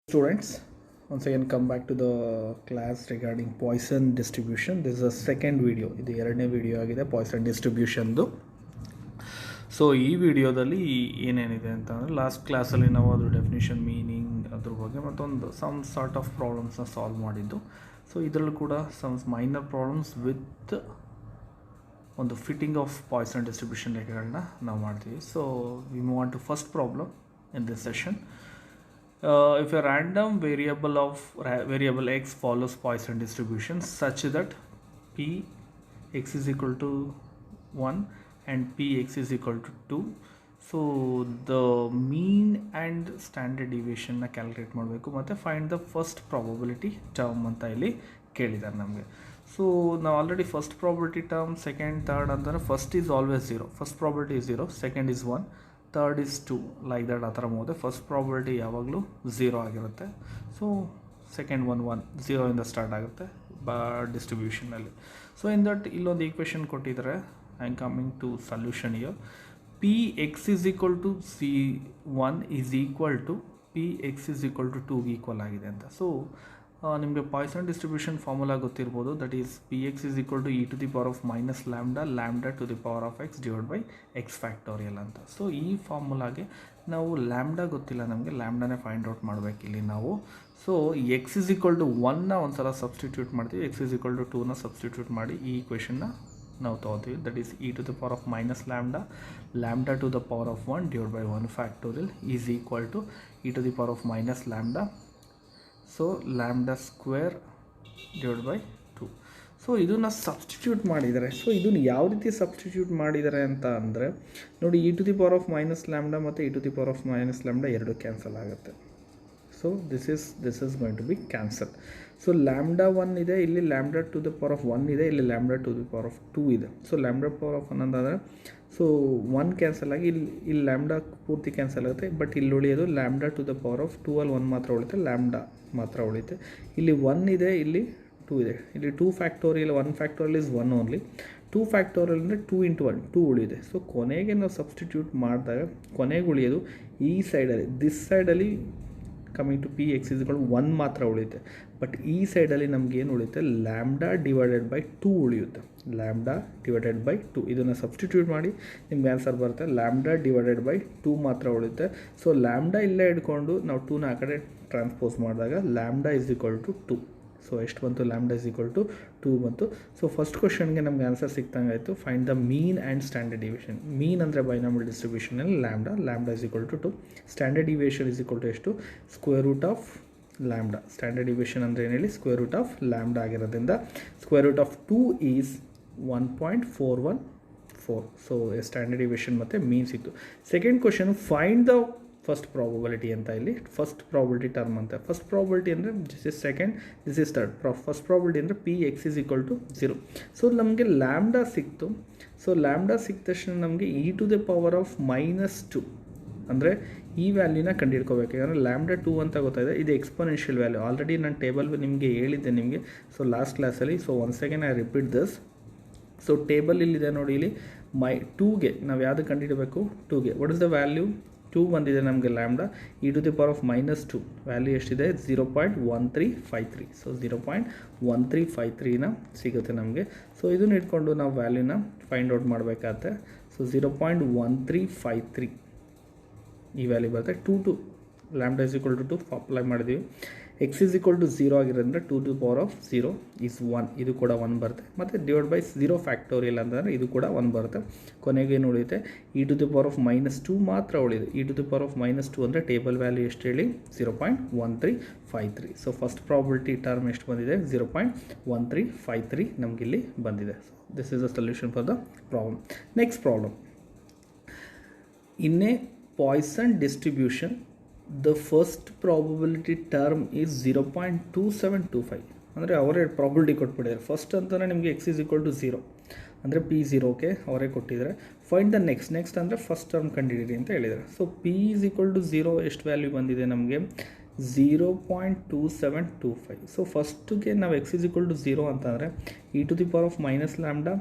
Students, once again come back to the class regarding Poisson distribution. This is a second video. ಇದು ಎರಡನೇ video ಆಗಿದೆ Poisson ಡಿಸ್ಟ್ರಿಬ್ಯೂಷನ್ದು. So ಈ ವಿಡಿಯೋದಲ್ಲಿ ಏನೇನಿದೆ ಅಂತಂದರೆ ಲಾಸ್ಟ್ ಕ್ಲಾಸಲ್ಲಿ ನಾವು ಅದ್ರ ಡೆಫಿನಿಷನ್ ಮೀನಿಂಗ್ ಅದ್ರ ಬಗ್ಗೆ ಮತ್ತೊಂದು ಸಮ್ ಸಾರ್ಟ್ ಆಫ್ ಪ್ರಾಬ್ಲಮ್ಸ್ನ ಸಾಲ್ವ್ ಮಾಡಿದ್ದು. ಸೊ ಇದರಲ್ಲೂ ಕೂಡ ಸಮ್ ಮೈನರ್ ಪ್ರಾಬ್ಲಮ್ಸ್ ವಿತ್ ಒಂದು ಫಿಟ್ಟಿಂಗ್ ಆಫ್ ಪಾಯ್ಸನ್ ಡಿಸ್ಟ್ರಿಬ್ಯೂಷನ್ ರೇಖೆಗಳನ್ನ ನಾವು ಮಾಡ್ತೀವಿ. So we move on to first problem in this session. If a random variable x follows Poisson distribution such that p(x is equal to 1 and px is equal to 2, so the mean and standard deviation na calculate ಮಾಡಬೇಕು ಮತ್ತು find the first probability term ಅಂತ ಇಲ್ಲಿ ಕೇಳಿದ್ದಾರೆ ನಮಗೆ. So ನಾವು already first probability term second third ಅಂತಾರೆ. First is always 0, first probability is 0, second is 1, third is 2, like that ಆ ಥರ ಹೋದೆ. ಫಸ್ಟ್ ಪ್ರಾಬಬಿಲಿಟಿ ಯಾವಾಗಲೂ 0 ಆಗಿರುತ್ತೆ. ಸೊ ಸೆಕೆಂಡ್ 1 0 ಸ್ಟಾರ್ಟ್ ಆಗುತ್ತೆ ಡಿಸ್ಟ್ರಿಬ್ಯೂಷನಲ್ಲಿ. ಸೊ ಇನ್ ದಟ್ ಇಲ್ಲೊಂದು ಈಕ್ವೇಷನ್ ಕೊಟ್ಟಿದ್ದಾರೆ. I am coming to solution here. px is equal to c1 is equal to px is equal to 2 equal ಆಗಿದೆ ಅಂತ. ಸೊ ನಿಮಗೆ ಪಾಯ್ಸನ್ ಡಿಸ್ಟ್ರಿಬ್ಯೂಷನ್ ಫಾರ್ಮುಲಾ ಗೊತ್ತಿರ್ಬೋದು. That is px is equal to e to the power of minus lambda to the power of x divided by x factorial ಅಂತ. So ಈ ಫಾರ್ಮುಲಾಗೆ ನಾವು lambda ಗೊತ್ತಿಲ್ಲ, ನಮಗೆ ಲ್ಯಾಂಬ್ಡಾನೇ find out ಮಾಡಬೇಕಿಲ್ಲಿ ನಾವು. So x is equal to 1ನ ಒಂದು ಸಲ ಸಬ್ಸ್ಟಿಟ್ಯೂಟ್ ಮಾಡ್ತೀವಿ, x is equal to 2ನ ಸಬ್ಸ್ಟಿಟ್ಯೂಟ್ ಮಾಡಿ ಈ ಈಕ್ವೇಷನ್ನ ನಾವು ತೊಗೋತೀವಿ. That is e to the power of minus lambda to the power of 1 divided by 1 factorial is equal to e to the power of minus lambda. So lambda square divide by 2. So ಇದನ್ನು substitute ಮಾಡಿದ್ದಾರೆ. So ಇದನ್ನು ಯಾವ ರೀತಿ substitute ಮಾಡಿದ್ದಾರೆ ಅಂತ ಅಂದರೆ ನೋಡಿ, e to the power of minus lambda ಮತ್ತು e to the power of minus lambda ಎರಡು ಕ್ಯಾನ್ಸಲ್ ಆಗುತ್ತೆ. So this is going to be cancel. So lambda 1 ಇದೆ, ಇಲ್ಲಿ lambda to the power of 1 ಇದೆ, ಇಲ್ಲಿ lambda to the power of 2 ಇದೆ. So lambda power of 1 ಅಂತಂದರೆ so 1 cancel ಆಗಿ ಇಲ್ಲಿ ಲ್ಯಾಂಬ್ಡಾ ಪೂರ್ತಿ ಕ್ಯಾನ್ಸಲ್ ಆಗುತ್ತೆ. ಬಟ್ ಇಲ್ಲಿ ಉಳಿಯೋದು lambda to the power of 2 ಅಲ್ಲಿ 1 ಮಾತ್ರ ಉಳಿಯುತ್ತೆ, ಲ್ಯಾಂಬ್ಡಾ ಮಾತ್ರ ಉಳಿಯುತ್ತೆ. ಇಲ್ಲಿ 1 ಇದೆ, ಇಲ್ಲಿ 2 ಇದೆ, ಇಲ್ಲಿ 2 factorial 1 factorial is 1 only. 2 factorial ಅಂದರೆ 2 × 1 2 ಉಳಿಯುತ್ತೆ. ಸೊ ಕೊನೆಗೆ ನಾವು ಸಬ್ಸ್ಟಿಟ್ಯೂಟ್ ಮಾಡಿದಾಗ ಕೊನೆಗೆ ಉಳಿಯೋದು ಈ ಸೈಡಲ್ಲಿ, ದಿಸ್ ಸೈಡಲ್ಲಿ coming to px is equal to 1 ಮಾತ್ರ ಉಳಿಯುತ್ತೆ. ಬಟ್ ಈ ಸೈಡಲ್ಲಿ ನಮಗೇನು ಉಳಿಯುತ್ತೆ, ಲ್ಯಾಂಬ್ಡಾ ಡಿವೈಡೆಡ್ ಬೈ 2 ಉಳಿಯುತ್ತೆ. ಲ್ಯಾಂಬ್ಡಾ ಡಿವೈಡೆಡ್ ಬೈ 2 ಇದನ್ನು ಸಬ್ಸ್ಟಿಟ್ಯೂಟ್ ಮಾಡಿ ನಿಮ್ಗೆ ಆನ್ಸರ್ ಬರುತ್ತೆ. ಲ್ಯಾಂಬ್ಡಾ ಡಿವೈಡೆಡ್ ಬೈ 2 ಮಾತ್ರ ಉಳಿಯುತ್ತೆ. ಸೊ ಲ್ಯಾಂಬ್ಡಾ ಇಲ್ಲೇ ಇಟ್ಕೊಂಡು ನಾವು 2ನ ಆ ಕಡೆ ಟ್ರಾನ್ಸ್ಪೋಸ್ ಮಾಡಿದಾಗ lambda is equal to 2. So ಎಷ್ಟು ಬಂತು, ಲ್ಯಾಂಬ್ಡಾ is equal to 2 ಬಂತು. ಸೊ ಫಸ್ಟ್ ಕ್ವಶನ್ಗೆ ನಮ್ಗೆ ಆನ್ಸರ್ ಸಿಕ್ತಂಗೆ ಆಯಿತು. Find the mean and standard deviation. Mean ಅಂದರೆ ಬೈನಾಮಿಯಲ್ ಡಿಸ್ಟ್ರಿಬ್ಯೂಷನಲ್ಲಿ lambda is equal to 2. Standard deviation is equal to ಎಷ್ಟು, square root of lambda. Standard deviation ಅಂದರೆ ಏನು ಹೇಳಿ, ಸ್ಕ್ವೇರ್ ರೂಟ್ ಆಫ್ ಲ್ಯಾಂಬ್ಡಾ ಆಗಿರೋದ್ರಿಂದ square root of 2 is 1.414. So standard deviation ಮತ್ತು mean ಸಿಕ್ತು. Second question, find the first probability ಅಂತ. ಇಲ್ಲಿ first probability term ಅಂತ. ಫಸ್ಟ್ ಪ್ರಾಬಬಿಲಿಟಿ ಅಂದರೆ this is second, this is third. First probability ಅಂದರೆ px is equal to 0. So ನಮಗೆ lambda ಸಿಕ್ತು. So lambda ಸಿಕ್ಕ ತಕ್ಷಣ ನಮಗೆ e to the power of -2 ಅಂದರೆ ಈ ವ್ಯಾಲ್ಯೂನ ಕಂಡುಹಿಡ್ಕೋಬೇಕು. ಯಾಕಂದರೆ ಲ್ಯಾಂಬ್ಡಾ 2 ಅಂತ ಗೊತ್ತಾಯಿದೆ, ಇದು ಎಕ್ಸ್ಪೋನೆನ್ಷಿಯಲ್ ವ್ಯಾಲ್ಯೂ. ಆಲ್ರೆಡಿ ನಾನು ಟೇಬಲ್ ನಿಮಗೆ ಹೇಳಿದ್ದೆ ನಿಮಗೆ. ಸೊ ಲಾಸ್ಟ್ ಕ್ಲಾಸಲ್ಲಿ. So once again I repeat this. So table ಇಲ್ಲಿದೆ ನೋಡಿ, ಇಲ್ಲಿ 2ಗೆ ನಾವು ಯಾವುದು ಕಂಡುಹಿಡಬೇಕು, 2ಗೆ ವಾಟ್ ಇಸ್ ದ ವ್ಯಾಲ್ಯೂ, 2 ಬಂದಿದೆ ನಮಗೆ lambda. e to the power of -2 value ಎಷ್ಟಿದೆ, 0.1353. ಸೊ 0.1353ನ ಸಿಗುತ್ತೆ ನಮಗೆ. ಸೊ ಇದನ್ನು ಇಟ್ಕೊಂಡು ನಾವು ವ್ಯಾಲ್ಯೂನ ಫೈಂಡ್ ಔಟ್ ಮಾಡಬೇಕಾಗತ್ತೆ. ಸೊ 0.1353 ಈ ವ್ಯಾಲ್ಯೂ ಬರುತ್ತೆ. 2 lambda is equal to 2 apply ಮಾಡಿದ್ದೀವಿ. x is equal to 0 ಆಗಿರೋದ್ರಿಂದ 2 to the power of 0 is 1. ಇದು ಕೂಡ 1 ಬರುತ್ತೆ. ಮತ್ತು ಡಿವೈಡ್ ಬೈ 0 ಫ್ಯಾಕ್ಟೋರಿಯಲ್ ಅಂತಂದರೆ ಇದು ಕೂಡ 1 ಬರುತ್ತೆ. ಕೊನೆಗೆ ಏನು ಉಳಿಯುತ್ತೆ, e to the power of -2 ಮಾತ್ರ ಉಳಿಯುತ್ತೆ. e to the power of -2 ಅಂದರೆ ಟೇಬಲ್ ವ್ಯಾಲ್ಯೂ ಎಷ್ಟು ಹೇಳಿ, 0.1353. ಸೊ ಫಸ್ಟ್ ಪ್ರಾಬಬಿಲಿಟಿ ಟರ್ಮ್ ಎಷ್ಟು ಬಂದಿದೆ, 0.1353 ನಮಗಿಲ್ಲಿ ಬಂದಿದೆ. This is a solution for the problem. Next problem. In a Poisson distribution, the first probability term is 0.2725. ಅಂದರೆ ಅವರೇ ಪ್ರಾಬಬಿಲಿಟಿ ಕೊಟ್ಬಿಟ್ಟಿದ್ದಾರೆ. ಫಸ್ಟ್ ಅಂತಲೇ ನಿಮಗೆ x is equal to 0 ಅಂದರೆ p0ಕ್ಕೆ ಅವರೇ ಕೊಟ್ಟಿದ್ದಾರೆ. ಫೈಂಡ್ ದ ನೆಕ್ಸ್ಟ್ ಅಂದರೆ ಫಸ್ಟ್ ಟರ್ಮ್ ಕಂಡುಹಿಡಿಯಿರಿ ಅಂತ ಹೇಳಿದ್ದಾರೆ. So p is equal to 0 ಎಷ್ಟು ವ್ಯಾಲ್ಯೂ ಬಂದಿದೆ ನಮಗೆ, 0.2725. ಸೊ ಫಸ್ಟಿಗೆ ನಾವು x is equal to 0 ಅಂತಂದರೆ e to the power of minus lambda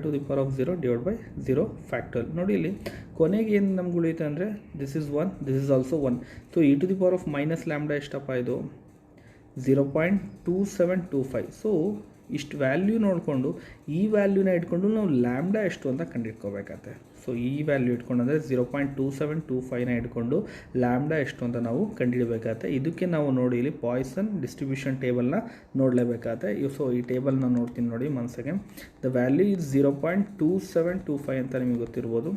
to the power of 0 divided by 0 factor. ನೋಡಿ ಇಲ್ಲಿ ಕೊನೆಗೆ ಏನು ನಮ್ಗೆ ಉಳಿಯುತ್ತೆ ಅಂದರೆ this is 1, this is also 1. So e to the power of minus lambda ಎಷ್ಟಪ್ಪ ಇದು 0.2725. ಸೊ ಇಷ್ಟು ವ್ಯಾಲ್ಯೂ ನೋಡಿಕೊಂಡು ಈ ವ್ಯಾಲ್ಯೂನ ಇಟ್ಕೊಂಡು ನಾವು ಲ್ಯಾಂಬ್ಡಾ ಎಷ್ಟು ಅಂತ ಕಂಡುಹಿಡ್ಕೋಬೇಕಾಗತ್ತೆ. ಸೊ ಈ ವ್ಯಾಲ್ಯೂ ಇಟ್ಕೊಂಡು ಅಂದರೆ 0.2725ನ ಇಟ್ಕೊಂಡು ಲ್ಯಾಂಬ್ಡಾ ಎಷ್ಟು ಅಂತ ನಾವು ಕಂಡುಹಿಡಬೇಕಾಗತ್ತೆ. ಇದಕ್ಕೆ ನಾವು ನೋಡಿ ಇಲ್ಲಿ ಪಾಯ್ಸನ್ ಡಿಸ್ಟ್ರಿಬ್ಯೂಷನ್ ಟೇಬಲ್ನ ನೋಡಲೇಬೇಕಾಗತ್ತೆ. ಸೊ ಈ ಟೇಬಲ್ನ ನೋಡ್ತೀನಿ ನೋಡಿ one second. The value is 0.2725 ಅಂತ ನಿಮಗೆ ಗೊತ್ತಿರ್ಬೋದು.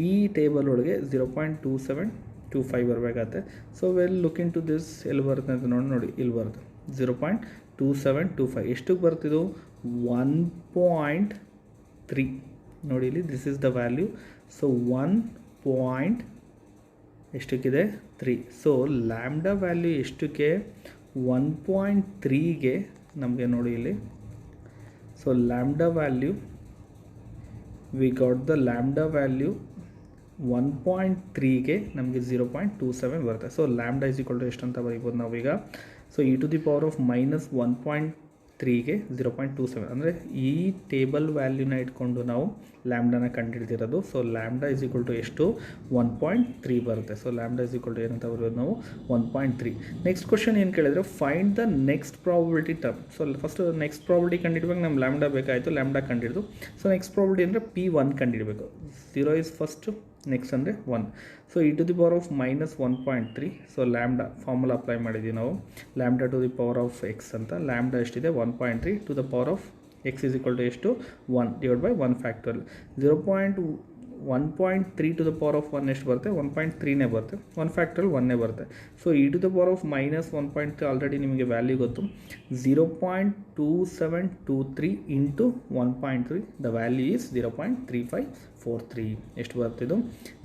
ಈ ಟೇಬಲ್ ಒಳಗೆ 0.2725 ಬರಬೇಕಾಗತ್ತೆ. So we'll look into this ಎಲ್ಲಿ ಬರುತ್ತೆ ಅಂತ ನೋಡಿ ಇಲ್ಲಿ ಬರುತ್ತೆ 0.2725. ಎಷ್ಟಕ್ಕೆ ಬರ್ತಿದ್ದು 1.3 ನೋಡಿ ಇಲ್ಲಿ this is the value. So 1. ಎಷ್ಟಕ್ಕಿದೆ 3. ಸೊ ಲ್ಯಾಂಬ್ಡಾ ವ್ಯಾಲ್ಯೂ ಎಷ್ಟಕ್ಕೆ 1.3ಗೆ ನಮಗೆ ನೋಡಿ ಇಲ್ಲಿ. So lambda value we got the lambda value 1.3ಗೆ ನಮಗೆ 0.27 ಬರುತ್ತೆ. So lambda is equal to ಎಷ್ಟು ಅಂತ ಬರೀಬೋದು ನಾವೀಗ. So e to the power of minus 1.3ಗೆ 0.27 ಅಂದರೆ ಈ ಟೇಬಲ್ ವ್ಯಾಲ್ಯೂನ ಇಟ್ಕೊಂಡು ನಾವು ಲ್ಯಾಂಬ್ಡಾನ ಕಂಡುಹಿಡಿದಿರೋದು. So lambda is equal to ಎಷ್ಟು 1.3 ಬರುತ್ತೆ. So lambda is equal to ಏನಂತ ಬರೋದು ನಾವು 1.3. ನೆಕ್ಸ್ಟ್ ಕ್ವಶನ್ ಏನು ಕೇಳಿದರೆ find the next probability term. So first next probability ಕಂಡುಹಿಡ್ಬೇಕು. ನಮ್ಗೆ ಲ್ಯಾಂಬ್ಡಾ ಬೇಕಾಯಿತು, ಲ್ಯಾಂಬ್ಡಾ ಕಂಡುಹಿಡಿದು. ಸೊ ನೆಕ್ಸ್ಟ್ ಪ್ರಾಬಬಿಲಿಟಿ ಅಂದರೆ P1 ಕಂಡುಹಿಡಬೇಕು. 0 ಇಸ್ ಫಸ್ಟ್, ನೆಕ್ಸ್ಟ್ ಅಂದರೆ 1. So e to the power of minus 1.3. So lambda formula apply ಮಾಡಿದ್ದೀವಿ ನಾವು. Lambda to the power of x ಅಂತ. Lambda ಎಷ್ಟಿದೆ 1.3 to the power of x is equal to ಎಷ್ಟು 1 divide by 1 factor. 0.1.3 to the power of 1 ಎಷ್ಟು ಬರುತ್ತೆ 1.3ನೇ ಬರುತ್ತೆ. 1 factor 1ನೇ ಬರುತ್ತೆ. So e to the power of minus 1.3 already ನಿಮಗೆ ವ್ಯಾಲ್ಯೂ ಗೊತ್ತು. 0.2723 ಇಂಟು 1.3 ದ ವ್ಯಾಲ್ಯೂ ಈಸ್ 0.3543. ಎಷ್ಟು ಬರ್ತಿದ್ದು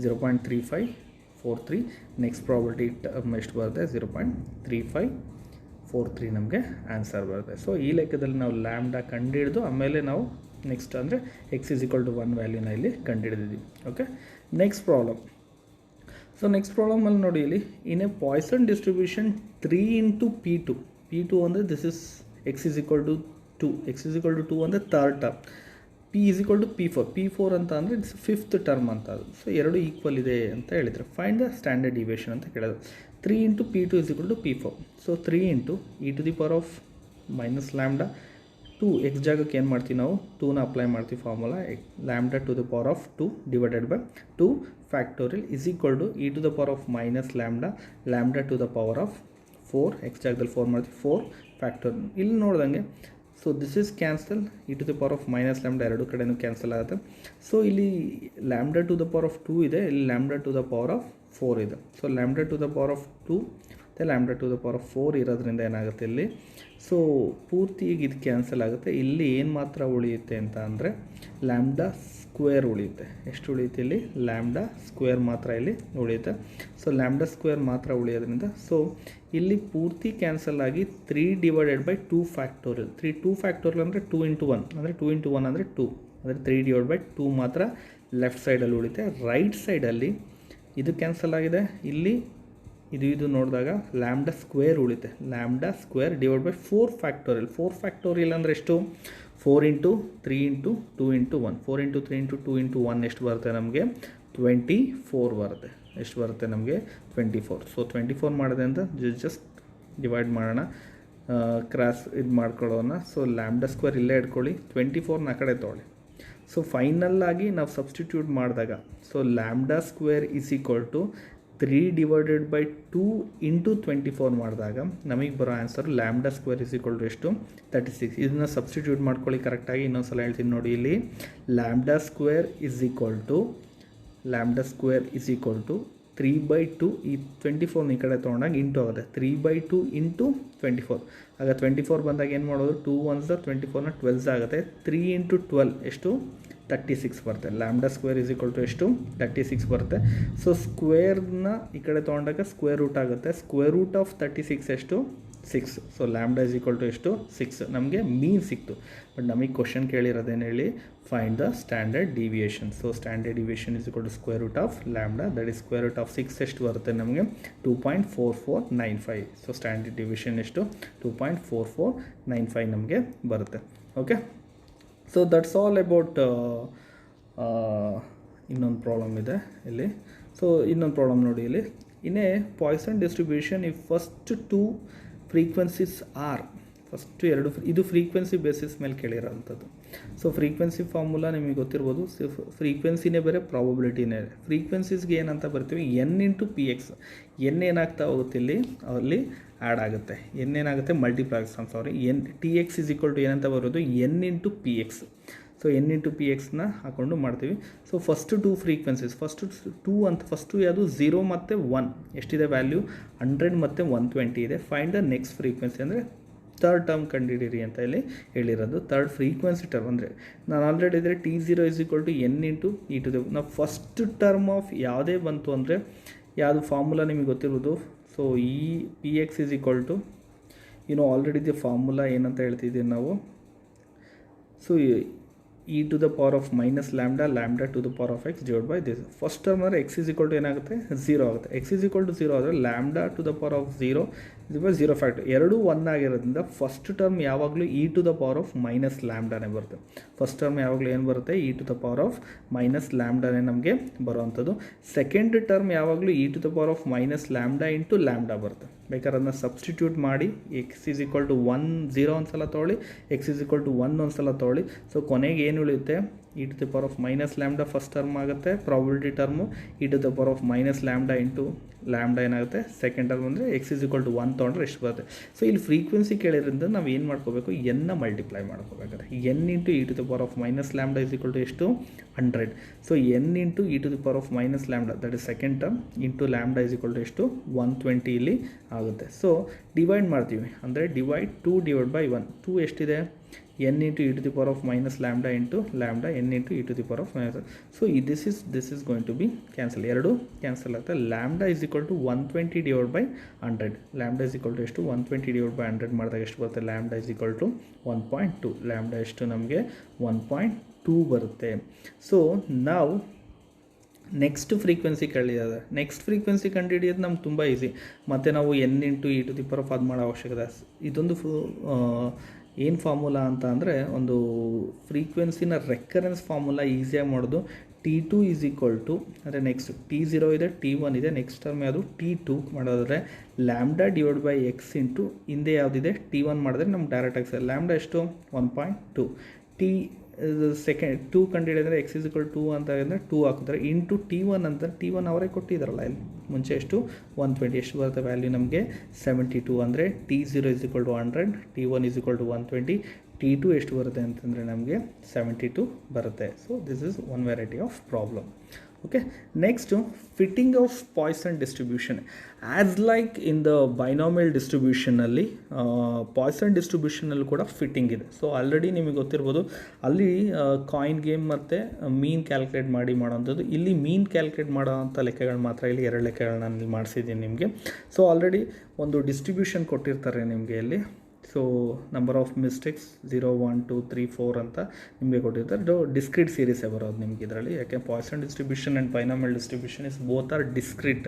0.3543. ನೆಕ್ಸ್ಟ್ ಪ್ರಾಬಬಿಲಿಟಿ ಟರ್ಮ್ ಎಷ್ಟು ಬರುತ್ತೆ 0.3543 ನಮಗೆ ಆನ್ಸರ್ ಬರುತ್ತೆ. ಸೊ ಈ ಲೆಕ್ಕದಲ್ಲಿ ನಾವು ಲ್ಯಾಂಬ್ಡಾ ಕಂಡುಹಿಡಿದು ಆಮೇಲೆ ನಾವು ನೆಕ್ಸ್ಟ್ ಅಂದರೆ ಎಕ್ಸ್ ಇಸ್ ಈಕ್ವಲ್ ಟು 1 ವ್ಯಾಲ್ಯೂನ ಇಲ್ಲಿ ಕಂಡುಹಿಡಿದಿದ್ದೀವಿ. Okay, next problem. So next ಪ್ರಾಬ್ಲಮಲ್ಲಿ ನೋಡಿ ಇಲ್ಲಿ in a Poisson distribution 3 into P2 ಅಂದರೆ this is X is equal to 2. X is equal to 2 ಅಂದರೆ third term. P is equal to P4 ಅಂತ ಅಂದರೆ ಇಟ್ಸ್ ಫಿಫ್ತ್ ಟರ್ಮ್ ಅಂತ ಅದು. So ಎರಡು ಈಕ್ವಲ್ ಇದೆ ಅಂತ ಹೇಳಿದರೆ ಫೈಂಡ್ ದ ಸ್ಟ್ಯಾಂಡರ್ಡ್ ಡಿವಿಯೇಷನ್ ಅಂತ ಕೇಳೋದು. 3 into P2 is equal to P4. So 3 into e to the power of minus lambda 2 x ಜಾಗಕ್ಕೆ ಏನು ಮಾಡ್ತೀವಿ ನಾವು 2ನ ಅಪ್ಲೈ ಮಾಡ್ತೀವಿ formula. Lambda to the power of 2 divided by 2 factorial is equal to e to the power of minus lambda to the power of 4 x ಜಾಗದಲ್ಲಿ 4 ಮಾಡ್ತೀವಿ 4 factorial. ಇಲ್ಲಿ ನೋಡ್ದಂಗೆ so this is cancel. e to the power of minus lambda ಎರಡು ಕಡೆಯೂ cancel ಆಗುತ್ತೆ. So ಇಲ್ಲಿ lambda to the power of 2 ಇದೆ, ಇಲ್ಲಿ lambda to the power of 4 ಇದೆ. So lambda to the power of 2 ಮತ್ತು lambda to the power of 4 ಇರೋದ್ರಿಂದ ಏನಾಗುತ್ತೆ ಇಲ್ಲಿ ಸೊ ಪೂರ್ತಿ ಈಗ ಇದು ಕ್ಯಾನ್ಸಲ್ ಆಗುತ್ತೆ. ಇಲ್ಲಿ ಏನು ಮಾತ್ರ ಉಳಿಯುತ್ತೆ ಅಂತ ಅಂದರೆ ಲ್ಯಾಂಬ್ಡಾ ಸ್ಕ್ವೇರ್ ಉಳಿಯುತ್ತೆ. ಎಷ್ಟು ಉಳಿಯುತ್ತೆ ಇಲ್ಲಿ ಲ್ಯಾಂಬ್ಡಾ ಸ್ಕ್ವೇರ್ ಮಾತ್ರ ಇಲ್ಲಿ ಉಳಿಯುತ್ತೆ. ಸೊ ಲ್ಯಾಂಬ್ಡಾ ಸ್ಕ್ವೇರ್ ಮಾತ್ರ ಉಳಿಯೋದ್ರಿಂದ ಸೊ ಇಲ್ಲಿ ಪೂರ್ತಿ ಕ್ಯಾನ್ಸಲ್ ಆಗಿ 3 ಡಿವೈಡೆಡ್ ಬೈ 2 ಫ್ಯಾಕ್ಟೋರಿಯಲ್. 2 ಫ್ಯಾಕ್ಟೋರಿಯಲ್ ಅಂದರೆ 2 ಇಂಟು 1 ಅಂದರೆ 2 ಇಂಟು 1 ಅಂದರೆ 2 ಅಂದರೆ 3 ಡಿವೈಡ್ ಬೈ 2 ಮಾತ್ರ ಲೆಫ್ಟ್ ಸೈಡಲ್ಲಿ ಉಳಿಯುತ್ತೆ. ರೈಟ್ ಸೈಡಲ್ಲಿ ಇದು ಕ್ಯಾನ್ಸಲ್ ಆಗಿದೆ. ಇಲ್ಲಿ ಇದು ನೋಡಿದಾಗ ಲ್ಯಾಂಬ್ಡಾ ಸ್ಕ್ವೇರ್ ಉಳಿತೆ. Lambda square divide by 4 factorial. 4 factorial ಅಂದರೆ ಎಷ್ಟು 4 into 3 into 2 into 1. 4 into 3 into 2 into 1 ಎಷ್ಟು ಬರುತ್ತೆ ನಮಗೆ 24 ಬರುತ್ತೆ. ಎಷ್ಟು ಬರುತ್ತೆ ನಮಗೆ 24. ಸೊ 24 ಮಾಡಿದೆ ಅಂತ ಜಸ್ಟ್ ಡಿವೈಡ್ ಮಾಡೋಣ, ಕ್ರಾಸ್ ಇದು ಮಾಡ್ಕೊಳ್ಳೋಣ. ಸೊ ಲ್ಯಾಂಬ್ಡಾ ಸ್ಕ್ವೇರ್ ಇಲ್ಲೇ ಇಟ್ಕೊಳ್ಳಿ, 24ನ ಆ ಕಡೆ ತೊಗೊಳ್ಳಿ. ಸೊ ಫೈನಲ್ ಆಗಿ ನಾವು ಸಬ್ಸ್ಟಿಟ್ಯೂಟ್ ಮಾಡಿದಾಗ so lambda square is equal to 3 divided by 2 into 24 ಮಾಡಿದಾಗ ನಮಗೆ ಬರೋ answer lambda square is equal to ಎಷ್ಟು 36. ಇದನ್ನು ಸಬ್ಸ್ಟಿಟ್ಯೂಟ್ ಮಾಡ್ಕೊಳ್ಳಿ ಕರೆಕ್ಟಾಗಿ. ಇನ್ನೊಂದು ಸಲ ಹೇಳ್ತೀನಿ ನೋಡಿ. ಇಲ್ಲಿ lambda square is equal to 3/2. ಈ 24 ಈ ಕಡೆ ತೊಗೊಂಡಾಗ ಇಂಟು ಆಗುತ್ತೆ. 3/2 ಇಂಟು 24. ಆಗ 24 ಬಂದಾಗ ಏನು ಮಾಡೋದು 2 1s 24ನ 12s ಆಗುತ್ತೆ. 3 ಇಂಟು 12 ಎಷ್ಟು 36 ಬರುತ್ತೆ. Lambda square is equal to ಎಷ್ಟು 36 ಬರುತ್ತೆ. ಸೊ ಸ್ಕ್ವೇರ್ನ ಈ ಕಡೆ ತೊಗೊಂಡಾಗ ಸ್ಕ್ವೇರ್ ರೂಟ್ ಆಗುತ್ತೆ. ಸ್ಕ್ವೇರ್ ರೂಟ್ ಆಫ್ 36 ಎಷ್ಟು 6. So lambda is equal to ಎಷ್ಟು 6 ನಮಗೆ ಮೀನ್ ಸಿಕ್ತು. ಬಟ್ ನಮಗೆ ಕ್ವಶನ್ ಕೇಳಿರೋದೇನು ಹೇಳಿ, find the standard deviation. So standard deviation is equal to square root of lambda, that is square root of 6 ಎಷ್ಟು ಬರುತ್ತೆ ನಮಗೆ 2.4495. ಸೊ ಸ್ಟ್ಯಾಂಡರ್ಡ್ ಡಿವಿಯೇಷನ್ ಎಷ್ಟು 2.4495 ನಮಗೆ ಬರುತ್ತೆ. Okay, so that's all about. ಇನ್ನೊಂದು ಪ್ರಾಬ್ಲಮ್ ಇದೆ ಇಲ್ಲಿ. ಸೊ ಇನ್ನೊಂದು ಪ್ರಾಬ್ಲಮ್ ನೋಡಿ ಇಲ್ಲಿ, in a Poisson distribution if first 2 frequencies are, first 2 ಇದು ಫ್ರೀಕ್ವೆನ್ಸಿ ಬೇಸಿಸ್ ಮೇಲೆ ಕೇಳಿರೋಂಥದ್ದು. ಸೊ ಫ್ರೀಕ್ವೆನ್ಸಿ ಫಾರ್ಮುಲಾ ನಿಮಗೆ ಗೊತ್ತಿರ್ಬೋದು, ಫ್ರೀಕ್ವೆನ್ಸಿನೇ ಬೇರೆ ಪ್ರಾಬಬಿಲಿಟಿನೇ ಬೇರೆ. ಫ್ರೀಕ್ವೆನ್ಸೀಸ್ಗೆ ಏನಂತ ಬರ್ತೀವಿ, N into P X. N ಏನಾಗ್ತಾ ಹೋಗುತ್ತೆ ಇಲ್ಲಿ, ಅಲ್ಲಿ ಆ್ಯಡ್ ಆಗುತ್ತೆ, ಎನ್ ಏನಾಗುತ್ತೆ ಮಲ್ಟಿಪ್ಲೈ ಆಗುತ್ತೆ, sorry N T X is equal to ಏನಂತ ಬರೋದು N into P X. So N into P ಎಕ್ಸ್ನ ಹಾಕ್ಕೊಂಡು ಮಾಡ್ತೀವಿ. ಸೊ ಫಸ್ಟ್ 2 ಫ್ರೀಕ್ವೆನ್ಸೀಸ್, ಫಸ್ಟ್ 2 ಅಂತ ಫಸ್ಟು ಯಾವುದು 0 ಮತ್ತು 1 ಎಷ್ಟಿದೆ ವ್ಯಾಲ್ಯೂ 100 ಮತ್ತು 120 ಇದೆ. ಫೈಂಡ್ ದ ನೆಕ್ಸ್ಟ್ ಫ್ರೀಕ್ವೆನ್ಸಿ ಅಂದರೆ ಥರ್ಡ್ ಟರ್ಮ್ ಕಂಡುಹಿಡಿಯಿರಿ ಅಂತ ಇಲ್ಲಿ ಹೇಳಿರೋದು. ಥರ್ಡ್ ಫ್ರೀಕ್ವೆನ್ಸಿ ಟರ್ಮ್ ಅಂದರೆ ನಾನು ಆಲ್ರೆಡಿ ಇದ್ದರೆ T0 is equal to n into e to the, ನಾವು ಫಸ್ಟ್ ಟರ್ಮ್ ಆಫ್ ಯಾವುದೇ ಬಂತು ಅಂದರೆ ಯಾವುದು ಫಾರ್ಮುಲಾ ನಿಮಗೆ ಗೊತ್ತಿರ್ಬೋದು. ಸೊ ಈ p x is equal to already ಇದೆ ಫಾರ್ಮುಲಾ ಏನಂತ ಹೇಳ್ತಿದ್ದೀವಿ ನಾವು. So e to the power of minus lambda, lambda to the power of x divided by this. First term ಅಂದರೆ x is equal to ಏನಾಗುತ್ತೆ 0 ಆಗುತ್ತೆ. x is equal to 0 ಆದರೆ lambda to the power of 0 0 factor ಎರಡೂ 1 ಆಗಿರೋದ್ರಿಂದ first term ಯಾವಾಗಲೂ e to the power of minus ಲ್ಯಾಂಬ್ಡಾನೇ ಬರುತ್ತೆ. First term ಯಾವಾಗಲೂ ಏನು ಬರುತ್ತೆ, e to the power of minus ಲ್ಯಾಂಬ್ಡಾನೇ ನಮಗೆ ಬರೋವಂಥದ್ದು. ಸೆಕೆಂಡ್ ಟರ್ಮ್ ಯಾವಾಗಲೂ e to the power of minus lambda into lambda ಬರುತ್ತೆ. ಬೇಕಾದ್ರೆ ಅದನ್ನ ಸಬ್ಸ್ಟಿಟ್ಯೂಟ್ ಮಾಡಿ ಎಕ್ಸ್ ಇಸ್ ಈಕ್ವಲ್ ಟು 1 0 ಒಂದ್ಸಲ ತೊಗೊಳ್ಳಿ, ಎಕ್ಸ್ ಇಸ್ ಈಕ್ವಲ್ ಟು 1 ಒಂದ್ಸಲ ತೊಗೊಳ್ಳಿ. ಸೊ ಕೊನೆಗೆ ಏನು ಉಳಿಯುತ್ತೆ, e to the power of minus lambda first term ಆಗುತ್ತೆ probability term, e to the power of minus lambda into lambda ಏನಾಗುತ್ತೆ ಸೆಕೆಂಡ್ ಟರ್ಮ್ ಅಂದರೆ ಎಕ್ಸ್ ಇಸ್ ಈಕ್ವಲ್ ಟು 1 ತೊಗೊಂಡ್ರೆ ಎಷ್ಟು ಬರುತ್ತೆ. ಸೊ ಇಲ್ಲಿ ಫ್ರೀಕ್ವೆನ್ಸಿ ಕೇಳಿದ್ರಿಂದ ನಾವು ಏನು ಮಾಡ್ಕೋಬೇಕು, ಎನ್ನ ಮಲ್ಟಿಪ್ಲೈ ಮಾಡ್ಕೋಬೇಕಾದ್ರೆ N into e to the power of minus lambda is equal to ಎಷ್ಟು 100. So N into e to the power of minus lambda that is second term into lambda is equal to ಎಷ್ಟು 120 ಇಲ್ಲಿ ಆಗುತ್ತೆ. So divide ಮಾಡ್ತೀವಿ ಅಂದರೆ divide 2 divide by 1. 2 ಎಷ್ಟಿದೆ, n into e to the power of minus lambda into lambda n into e to the power of minus. So this is going to be cancel, ಎರಡು cancel ಆಗುತ್ತೆ. Lambda is equal to 120 divide by 100. Lambda is equal to ಎಷ್ಟು 120 divide by 100 ಮಾಡಿದಾಗ ಎಷ್ಟು ಬರುತ್ತೆ, lambda is equal to 1.2. Lambda ಎಷ್ಟು ನಮಗೆ 1.2 ಬರುತ್ತೆ. So ನಾವು ನೆಕ್ಸ್ಟ್ ಫ್ರೀಕ್ವೆನ್ಸಿ ಕೇಳಿದ್ದಾರೆ. ನೆಕ್ಸ್ಟ್ ಫ್ರೀಕ್ವೆನ್ಸಿ ಕಂಡುಹಿಡಿಯೋದು ನಮ್ಗೆ ತುಂಬ ಈಸಿ. ಮತ್ತು ನಾವು n into e to the power of ಅದು ಮಾಡೋ ಅವಶ್ಯಕತೆ. ಇದೊಂದು ಏನು ಫಾರ್ಮುಲಾ ಅಂತ ಅಂದರೆ ಒಂದು ಫ್ರೀಕ್ವೆನ್ಸಿನ ರೆಕರೆನ್ಸ್ ಫಾರ್ಮುಲಾ ಈಸಿಯಾಗಿ ಮಾಡೋದು. T2 ಈಸ್ ಈಕ್ವಲ್ ಟು ಅಂದರೆ ನೆಕ್ಸ್ಟ್ T0 ಇದೆ, T1 ಇದೆ, ನೆಕ್ಸ್ಟ್ ಟರ್ಮ್ ಯಾವುದು T2 ಮಾಡೋದಾದರೆ lambda divide by X into ಹಿಂದೆ ಯಾವುದಿದೆ T1 ಮಾಡಿದ್ರೆ ನಮ್ಗೆ ಡೈರೆಕ್ಟ್ ಆಗಿ ಲ್ಯಾಂಬ್ಡಾ ಎಷ್ಟು 1.2. ಟಿ ಸೆಕೆಂಡ್ 2 ಕಂಡುಹಿಡಿದ್ರೆ ಎಕ್ಸ್ ಇಸ್ ಈಕ್ವಲ್ 2 ಅಂತ ಅಂದರೆ 2 ಹಾಕಿದ್ರೆ ಇಂಟು T1 ಅಂತ T1 ಅವರೇ ಕೊಟ್ಟಿದ್ದಾರಲ್ಲ ಇಲ್ಲಿ ಮುಂಚೆ ಎಷ್ಟು 120 ಎಷ್ಟು ಬರುತ್ತೆ ವ್ಯಾಲ್ಯೂ ನಮಗೆ 72. ಅಂದರೆ T0 is equal to 100, T1 is equal to 120, T2 ಎಷ್ಟು ಬರುತ್ತೆ ಅಂತಂದರೆ ನಮಗೆ 72 ಬರುತ್ತೆ. So this is one variety of problem. Okay, next fitting of Poisson distribution. As like in the binomial ಡಿಸ್ಟ್ರಿಬ್ಯೂಷನಲ್ಲಿ ಪಾಯ್ಸನ್ ಡಿಸ್ಟ್ರಿಬ್ಯೂಷನಲ್ಲಿ ಕೂಡ ಫಿಟ್ಟಿಂಗ್ ಇದೆ. ಸೊ ಆಲ್ರೆಡಿ ನಿಮಗೆ ಗೊತ್ತಿರ್ಬೋದು, ಅಲ್ಲಿ ಕಾಯಿನ್ ಗೇಮ್ ಮತ್ತು ಮೀನ್ ಕ್ಯಾಲ್ಕುಲೇಟ್ ಮಾಡೋವಂಥದ್ದು. ಇಲ್ಲಿ ಮೀನ್ ಕ್ಯಾಲ್ಕುಲೇಟ್ ಮಾಡೋವಂಥ ಲೆಕ್ಕಗಳು ಮಾತ್ರ ಇಲ್ಲಿ 2 ಲೆಕ್ಕಗಳನ್ನ ನಾನು ಮಾಡಿಸಿದ್ದೀನಿ ನಿಮಗೆ. ಸೊ ಆಲ್ರೆಡಿ ಒಂದು ಡಿಸ್ಟ್ರಿಬ್ಯೂಷನ್ ಕೊಟ್ಟಿರ್ತಾರೆ ನಿಮಗೆ ಇಲ್ಲಿ. ಸೊ ನಂಬರ್ ಆಫ್ ಮಿಸ್ಟೇಕ್ಸ್ 0 1 2 3 4 ಅಂತ ನಿಮಗೆ ಕೊಟ್ಟಿರ್ತಾರೆ. ಇದು ಡಿಸ್ಕ್ರೀಟ್ ಸೀರೀಸೇ ಬರೋದು ನಿಮಗೆ ಇದರಲ್ಲಿ. ಯಾಕೆ Poisson distribution and binomial distribution is both are discrete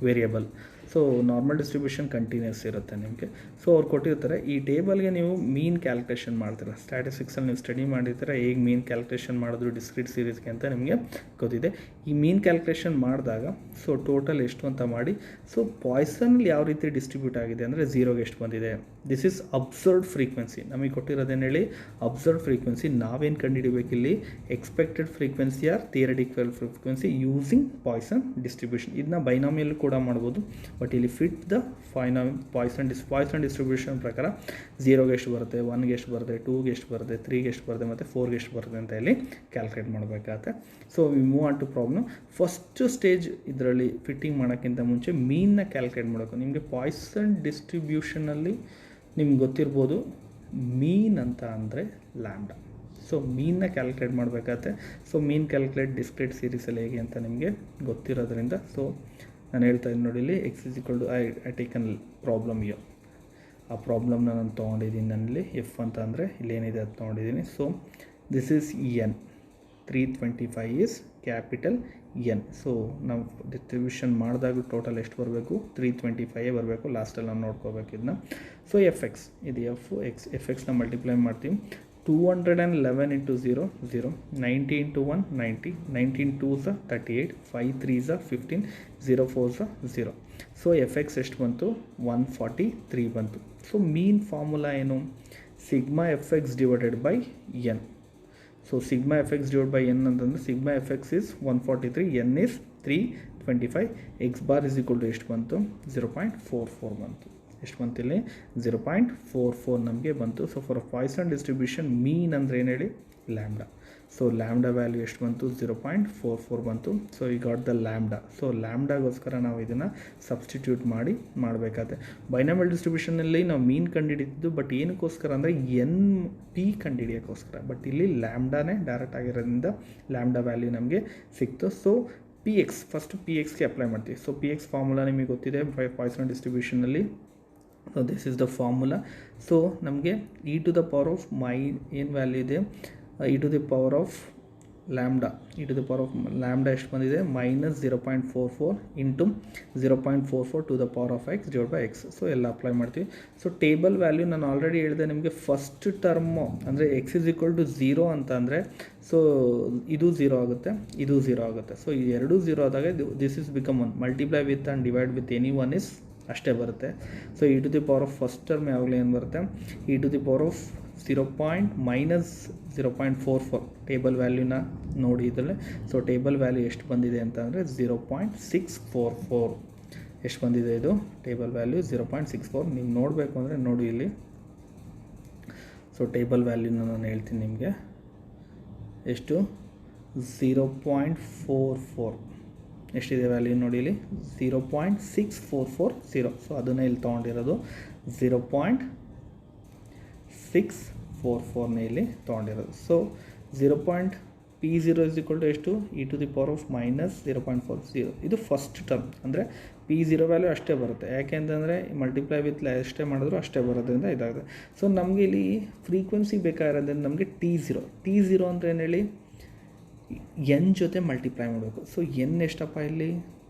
variable. So normal distribution continuous ಇರುತ್ತೆ ನಿಮಗೆ. ಸೊ ಅವ್ರು ಕೊಟ್ಟಿರ್ತಾರೆ ಈ ಟೇಬಲ್ಗೆ ನೀವು ಮೀನ್ ಕ್ಯಾಲ್ಕುಲೇಷನ್ ಮಾಡ್ತೀರಾ. ಸ್ಟ್ಯಾಟಿಸ್ಟಿಕ್ಸಲ್ಲಿ ನೀವು ಸ್ಟಡಿ ಮಾಡಿರ್ತೀರ ಹೇಗೆ ಮೀನ್ ಕ್ಯಾಲ್ಕುಲೇಷನ್ ಮಾಡಿದ್ರು ಡಿಸ್ಕ್ರೀಟ್ ಸೀರೀಸ್ಗೆ ಅಂತ ನಿಮಗೆ ಗೊತ್ತಿದೆ. ಈ ಮೀನ್ ಕ್ಯಾಲ್ಕುಲೇಷನ್ ಮಾಡಿದಾಗ ಸೊ ಟೋಟಲ್ ಎಷ್ಟು ಅಂತ ಮಾಡಿ, ಸೊ ಪಾಯ್ಸನಲ್ಲಿ ಯಾವ ರೀತಿ ಡಿಸ್ಟ್ರಿಬ್ಯೂಟ್ ಆಗಿದೆ ಅಂದರೆ 0ಗೆ ಎಷ್ಟು ಬಂದಿದೆ. This is observed frequency. ನಮಗೆ ಕೊಟ್ಟಿರೋದೇನು ಹೇಳಿ ಅಬ್ಸರ್ವ್ಡ್ ಫ್ರೀಕ್ವೆನ್ಸಿ. ನಾವೇನು ಕಂಡುಹಿಡಿಬೇಕು ಇಲ್ಲಿ expected frequency or theoretical frequency using Poisson distribution. ಇದನ್ನ ಬೈನಾಮಿಯಲ್ ಕೂಡ ಮಾಡ್ಬೋದು, ಬಟ್ ಇಲ್ಲಿ ಫಿಟ್ ದ ಪಾಯ್ಸನ್ ಡಿಸ್ಟ್ರಿಬ್ಯೂಷನ್ ಪ್ರಕಾರ 0ಗೆ ಎಷ್ಟು ಬರುತ್ತೆ, 1ಗೆ ಎಷ್ಟು ಬರುತ್ತೆ, 2ಗೆ ಎಷ್ಟು ಬರುತ್ತೆ, 3ಗೆ ಎಷ್ಟು ಬರುತ್ತೆ ಮತ್ತು 4ಗೆ ಎಷ್ಟು ಬರುತ್ತೆ ಅಂತ ಇಲ್ಲಿ ಕ್ಯಾಲ್ಕುಲೇಟ್ ಮಾಡಬೇಕಾಗತ್ತೆ. So we move on to problem. First stage ಇದರಲ್ಲಿ ಫಿಟ್ಟಿಂಗ್ ಮಾಡೋಕ್ಕಿಂತ ಮುಂಚೆ ಮೀನ್ನ ಕ್ಯಾಲ್ಕುಲೇಟ್ ಮಾಡಬೇಕು. ನಿಮಗೆ ಪಾಯ್ಸನ್ ಡಿಸ್ಟ್ರಿಬ್ಯೂಷನಲ್ಲಿ ನಿಮ್ಗೆ ಗೊತ್ತಿರ್ಬೋದು ಮೀನ್ ಅಂತ ಅಂದರೆ ಲ್ಯಾಂಬ್ಡಾ. ಸೊ ಮೀನ್ನ ಕ್ಯಾಲ್ಕುಲೇಟ್ ಮಾಡಬೇಕಾಗತ್ತೆ. ಸೊ ಮೀನ್ ಕ್ಯಾಲ್ಕುಲೇಟ್ ಡಿಸ್ಕ್ರೀಟ್ ಸೀರೀಸಲ್ಲಿ ಹೇಗೆ ಅಂತ ನಿಮಗೆ ಗೊತ್ತಿರೋದ್ರಿಂದ ಸೊ ನಾನು ಹೇಳ್ತಾ ಇದ್ದೀನಿ ನೋಡಿ ಇಲ್ಲಿ x is equal to I taken problem you. ಆ ಪ್ರಾಬ್ಲಮ್ನ ನಾನು ತೊಗೊಂಡಿದ್ದೀನಿ ನನ್ನಲ್ಲಿ ಎಫ್ ಅಂತ ಅಂದರೆ ಇಲ್ಲೇನಿದೆ ಅದು ತೊಗೊಂಡಿದ್ದೀನಿ. So this is N 325 is capital N. So ನಾವು ಡಿಸ್ಟ್ರಿಬ್ಯೂಷನ್ ಮಾಡಿದಾಗ ಟೋಟಲ್ ಎಷ್ಟು ಬರಬೇಕು 325 ಬರಬೇಕು. ಲಾಸ್ಟಲ್ಲಿ ನಾವು ನೋಡ್ಕೋಬೇಕು ಇದನ್ನ. ಸೊ ಎಫ್ ಎಕ್ಸ್ ಇದು ಎಫ್ ಎಕ್ಸ್ನ ಮಲ್ಟಿಪ್ಲೈ ಮಾಡ್ತೀವಿ. 211 into 0 0, 90 into 1 90, 19 2s 38, 5 3s 15, 0 4s 0. So F X ಎಷ್ಟು ಬಂತು 143 ಬಂತು. ಸೊ ಮೀನ್ ಫಾರ್ಮುಲಾ ಏನು sigma F X divided by N. So sigma F X divide by N ಅಂತಂದರೆ sigma F X is 143, N is 325, X bar is equal to ಎಷ್ಟು ಬಂತು 0.44 ಬಂತು. ಎಷ್ಟು ಬಂತು ಇಲ್ಲಿ 0.44 ನಮಗೆ ಬಂತು. ಸೊ ಫಾರ್ ಪಾಯ್ಸನ್ ಡಿಸ್ಟ್ರಿಬ್ಯೂಷನ್ ಮೀನ್ ಅಂದರೆ ಏನು ಹೇಳಿ ಲ್ಯಾಂಬ್ಡಾ. ಸೊ ಲ್ಯಾಂಬ್ಡಾ ವ್ಯಾಲ್ಯೂ ಎಷ್ಟು ಬಂತು 0.44 ಬಂತು. ಸೊ ಈ ಗಾಟ್ ದ ಲ್ಯಾಂಬ್ಡಾ. ಸೊ ಲ್ಯಾಂಬ್ಡಾಗೋಸ್ಕರ ನಾವು ಇದನ್ನು ಸಬ್ಸ್ಟಿಟ್ಯೂಟ್ ಮಾಡಬೇಕಾಗುತ್ತೆ. ಬೈನಾಮಿಯಲ್ ಡಿಸ್ಟ್ರಿಬ್ಯೂಷನಲ್ಲಿ ನಾವು ಮೀನ್ ಕಂಡುಹಿಡಿತಿದ್ದು, ಬಟ್ ಏನಕ್ಕೋಸ್ಕರ ಅಂದರೆ ಎನ್ ಪಿ ಕಂಡುಹಿಡಿಯೋಕ್ಕೋಸ್ಕರ. ಬಟ್ ಇಲ್ಲಿ ಲ್ಯಾಂಬ್ಡಾನೇ ಡೈರೆಕ್ಟ್ ಆಗಿರೋದ್ರಿಂದ ಲ್ಯಾಂಬ್ಡಾ ವ್ಯಾಲ್ಯೂ ನಮಗೆ ಸಿಕ್ತು. So P X first P ಎಕ್ಸ್ಗೆ ಅಪ್ಲೈ ಮಾಡ್ತೀವಿ. ಸೊ ಪಿ ಎಕ್ಸ್ ಫಾರ್ಮುಲಾ ನಿಮಗೆ ಗೊತ್ತಿದೆ ಪಾಯ್ಸನ್ ಡಿಸ್ಟ್ರಿಬ್ಯೂಷನಲ್ಲಿ. So this is the formula. So ನಮಗೆ e to the power of ಏನು ವ್ಯಾಲ್ಯೂ ಇದೆ e to the power of lambda. E to the power of lambda ಎಷ್ಟು ಬಂದಿದೆ -0.44 into 0.44 to the power of X divide by X. So ಎಲ್ಲ apply ಮಾಡ್ತೀವಿ. So table value ನಾನು already ಹೇಳಿದೆ ನಿಮಗೆ. First term ಅಂದರೆ ಎಕ್ಸ್ ಇಸ್ ಈಕ್ವಲ್ ಟು 0 ಅಂತ ಅಂದರೆ ಸೊ ಇದು 0 ಆಗುತ್ತೆ, ಇದು 0 ಆಗುತ್ತೆ. ಸೊ ಈ ಎರಡೂ 0 ಆದಾಗ this is become 1. Multiply with and divide with any one is ಅಷ್ಟೇ ಬರುತ್ತೆ. So e to the power of first term ಯಾವಾಗಲೂ ಏನು ಬರುತ್ತೆ e to the power of -0.44 table ವ್ಯಾಲ್ಯೂನ ನೋಡಿ ಇದರಲ್ಲಿ. ಸೊ ಟೇಬಲ್ ವ್ಯಾಲ್ಯೂ ಎಷ್ಟು ಬಂದಿದೆ ಅಂತ ಅಂದರೆ 0.644 ಎಷ್ಟು ಬಂದಿದೆ ಇದು ಟೇಬಲ್ ವ್ಯಾಲ್ಯೂ 0.64. ನೀವು ನೋಡಬೇಕು ಅಂದರೆ ನೋಡಿ ಇಲ್ಲಿ. ಸೊ ಟೇಬಲ್ ವ್ಯಾಲ್ಯೂನ ನಾನು ಹೇಳ್ತೀನಿ ನಿಮಗೆ ಎಷ್ಟು 0.44 ಎಷ್ಟಿದೆ ವ್ಯಾಲ್ಯೂ ನೋಡಿ ಇಲ್ಲಿ 0.6440. ಸೊ ಅದನ್ನೇ ಇಲ್ಲಿ ತೊಗೊಂಡಿರೋದು 0.644ನೇ ಇಲ್ಲಿ ತೊಗೊಂಡಿರೋದು. So P0 is equal to ಎಷ್ಟು e to the power of -0.40. ಇದು ಫಸ್ಟ್ ಟರ್ಮ್ ಅಂದರೆ P0 ವ್ಯಾಲ್ಯೂ ಅಷ್ಟೇ ಬರುತ್ತೆ. ಯಾಕೆಂತಂದರೆ ಮಲ್ಟಿಪ್ಲೈ ವಿತ್ ಎಷ್ಟೇ ಮಾಡಿದ್ರು ಅಷ್ಟೇ ಬರೋದ್ರಿಂದ ಇದಾಗುತ್ತೆ. ಸೊ ನಮಗೆ ಇಲ್ಲಿ ಫ್ರೀಕ್ವೆನ್ಸಿ ಬೇಕಾಗಿರೋದ್ರಿಂದ ನಮಗೆ T0 ಅಂದರೆ ಏನು ಹೇಳಿ ಎನ್ ಜೊತೆ ಮಲ್ಟಿಪ್ಲೈ ಮಾಡಬೇಕು. ಸೊ ಎನ್ ಎಷ್ಟಪ್ಪ ಇಲ್ಲಿ